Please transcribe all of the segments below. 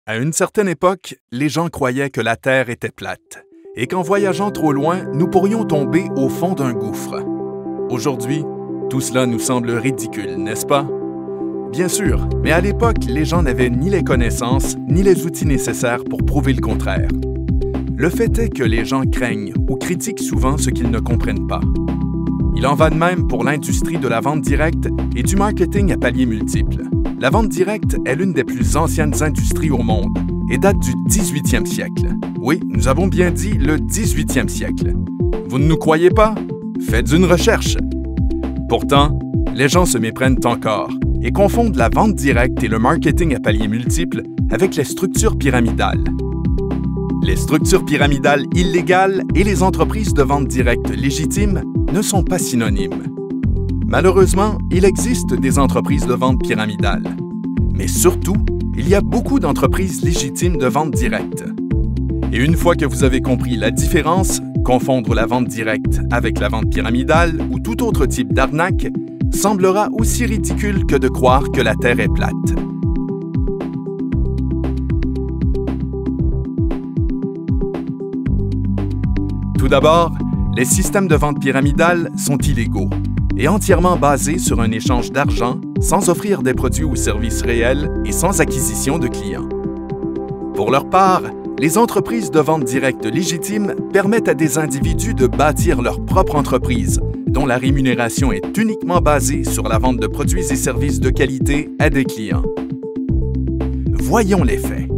À une certaine époque, les gens croyaient que la Terre était plate et qu'en voyageant trop loin, nous pourrions tomber au fond d'un gouffre. Aujourd'hui, tout cela nous semble ridicule, n'est-ce pas? Bien sûr, mais à l'époque, les gens n'avaient ni les connaissances ni les outils nécessaires pour prouver le contraire. Le fait est que les gens craignent ou critiquent souvent ce qu'ils ne comprennent pas. Il en va de même pour l'industrie de la vente directe et du marketing à paliers multiples. La vente directe est l'une des plus anciennes industries au monde et date du 18e siècle. Oui, nous avons bien dit le 18e siècle. Vous ne nous croyez pas? Faites une recherche. Pourtant, les gens se méprennent encore et confondent la vente directe et le marketing à paliers multiples avec les structures pyramidales. Les structures pyramidales illégales et les entreprises de vente directe légitimes ne sont pas synonymes. Malheureusement, il existe des entreprises de vente pyramidale. Mais surtout, il y a beaucoup d'entreprises légitimes de vente directe. Et une fois que vous avez compris la différence, confondre la vente directe avec la vente pyramidale ou tout autre type d'arnaque semblera aussi ridicule que de croire que la Terre est plate. Tout d'abord, les systèmes de vente pyramidale sont illégaux et entièrement basés sur un échange d'argent sans offrir des produits ou services réels et sans acquisition de clients. Pour leur part, les entreprises de vente directe légitimes permettent à des individus de bâtir leur propre entreprise, dont la rémunération est uniquement basée sur la vente de produits et services de qualité à des clients. Voyons les faits.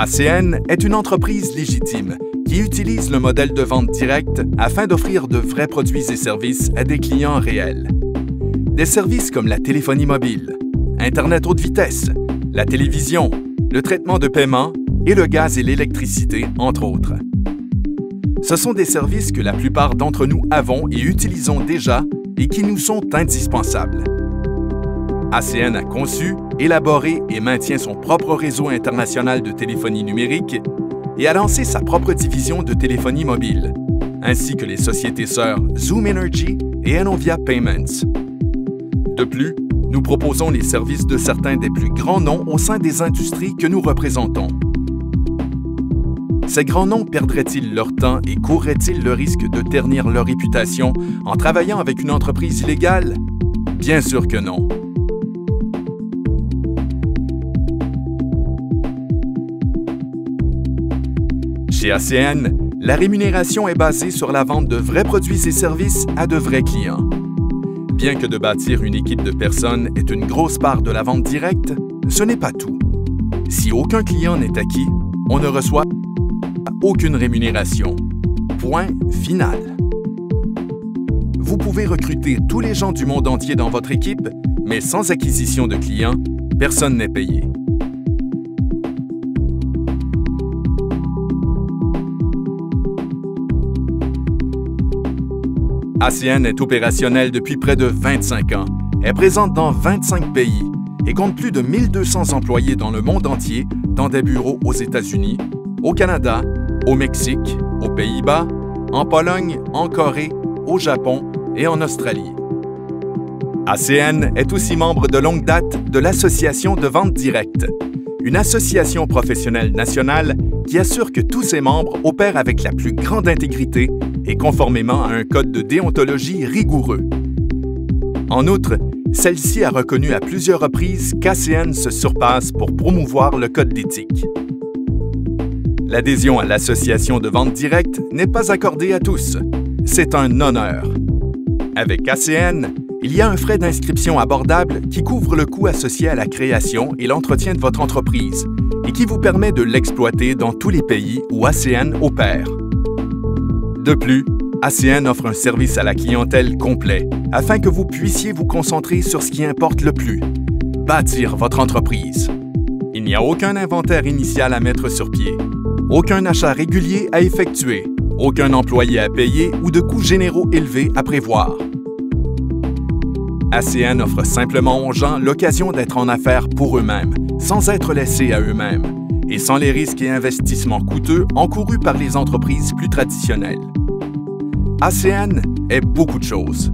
ACN est une entreprise légitime qui utilise le modèle de vente directe afin d'offrir de vrais produits et services à des clients réels. Des services comme la téléphonie mobile, Internet haute vitesse, la télévision, le traitement de paiement et le gaz et l'électricité, entre autres. Ce sont des services que la plupart d'entre nous avons et utilisons déjà et qui nous sont indispensables. ACN a conçu, élaboré et maintient son propre réseau international de téléphonie numérique et a lancé sa propre division de téléphonie mobile, ainsi que les sociétés sœurs Zoom Energy et Enovia Payments. De plus, nous proposons les services de certains des plus grands noms au sein des industries que nous représentons. Ces grands noms perdraient-ils leur temps et courraient-ils le risque de ternir leur réputation en travaillant avec une entreprise illégale? Bien sûr que non. Chez ACN, la rémunération est basée sur la vente de vrais produits et services à de vrais clients. Bien que de bâtir une équipe de personnes est une grosse part de la vente directe, ce n'est pas tout. Si aucun client n'est acquis, on ne reçoit aucune rémunération. Point final. Vous pouvez recruter tous les gens du monde entier dans votre équipe, mais sans acquisition de clients, personne n'est payé. ACN est opérationnel depuis près de 25 ans, est présente dans 25 pays et compte plus de 1200 employés dans le monde entier, dans des bureaux aux États-Unis, au Canada, au Mexique, aux Pays-Bas, en Pologne, en Corée, au Japon et en Australie. ACN est aussi membre de longue date de l'Association de vente directe, une association professionnelle nationale qui assure que tous ses membres opèrent avec la plus grande intégrité et conformément à un code de déontologie rigoureux. En outre, celle-ci a reconnu à plusieurs reprises qu'ACN se surpasse pour promouvoir le code d'éthique. L'adhésion à l'association de vente directe n'est pas accordée à tous. C'est un honneur. Avec ACN, il y a un frais d'inscription abordable qui couvre le coût associé à la création et l'entretien de votre entreprise et qui vous permet de l'exploiter dans tous les pays où ACN opère. De plus, ACN offre un service à la clientèle complet afin que vous puissiez vous concentrer sur ce qui importe le plus, bâtir votre entreprise. Il n'y a aucun inventaire initial à mettre sur pied, aucun achat régulier à effectuer, aucun employé à payer ou de coûts généraux élevés à prévoir. ACN offre simplement aux gens l'occasion d'être en affaires pour eux-mêmes, sans être laissés à eux-mêmes, et sans les risques et investissements coûteux encourus par les entreprises plus traditionnelles. ACN est beaucoup de choses,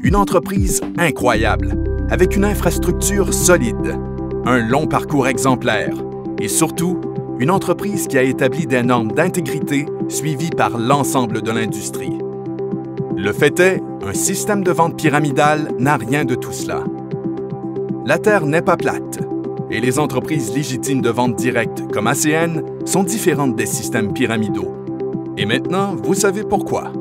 Une entreprise incroyable, avec une infrastructure solide, un long parcours exemplaire et surtout, une entreprise qui a établi des normes d'intégrité suivies par l'ensemble de l'industrie. Le fait est, un système de vente pyramidal n'a rien de tout cela. La Terre n'est pas plate, et les entreprises légitimes de vente directe comme ACN sont différentes des systèmes pyramidaux. Et maintenant, vous savez pourquoi.